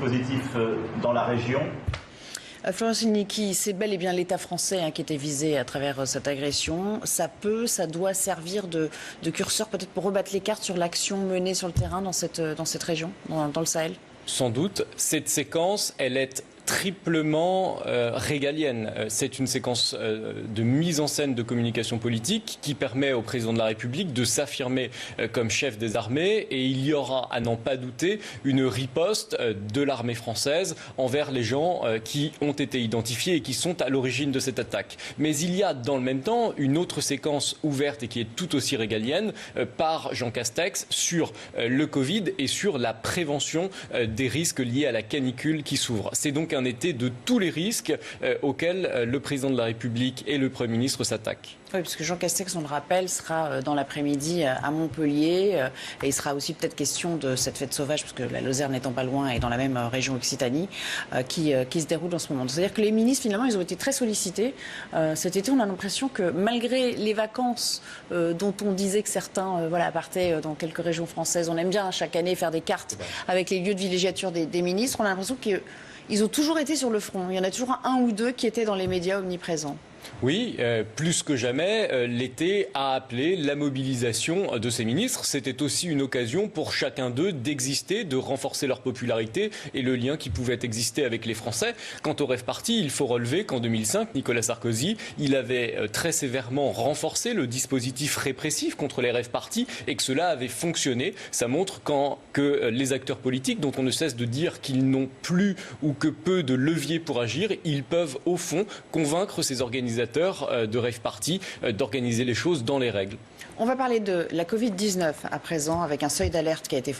Positif dans la région. Florence Niki, c'est bel et bien l'État français qui était visé à travers cette agression. Ça doit servir de curseur peut-être pour rebattre les cartes sur l'action menée sur le terrain dans cette région, dans le Sahel. Sans doute, cette séquence, elle est triplement régalienne. C'est une séquence de mise en scène de communication politique qui permet au président de la République de s'affirmer comme chef des armées, et il y aura, à n'en pas douter, une riposte de l'armée française envers les gens qui ont été identifiés et qui sont à l'origine de cette attaque. Mais il y a dans le même temps une autre séquence ouverte et qui est tout aussi régalienne par Jean Castex sur le Covid et sur la prévention des risques liés à la canicule qui s'ouvre. C'est donc un été de tous les risques auxquels le président de la République et le Premier ministre s'attaquent. Oui, parce que Jean Castex, on le rappelle, sera dans l'après-midi à Montpellier. Et il sera aussi peut-être question de cette fête sauvage, parce que la Lozère n'étant pas loin et dans la même région Occitanie, qui se déroule en ce moment. C'est-à-dire que les ministres, finalement, ils ont été très sollicités. Cet été, on a l'impression que malgré les vacances dont on disait que certains partaient dans quelques régions françaises, on aime bien chaque année faire des cartes avec les lieux de villégiature des ministres, on a l'impression qu'ils ont toujours été sur le front. Il y en a toujours un ou deux qui étaient dans les médias omniprésents. Oui, plus que jamais, l'été a appelé la mobilisation de ces ministres. C'était aussi une occasion pour chacun d'eux d'exister, de renforcer leur popularité et le lien qui pouvait exister avec les Français. Quant au rave-party, il faut relever qu'en 2005, Nicolas Sarkozy, il avait très sévèrement renforcé le dispositif répressif contre les rave-parties et que cela avait fonctionné. Ça montre que les acteurs politiques, dont on ne cesse de dire qu'ils n'ont plus ou que peu de leviers pour agir, ils peuvent au fond convaincre ces organisateurs de rave party d'organiser les choses dans les règles. On va parler de la Covid-19 à présent, avec un seuil d'alerte qui a été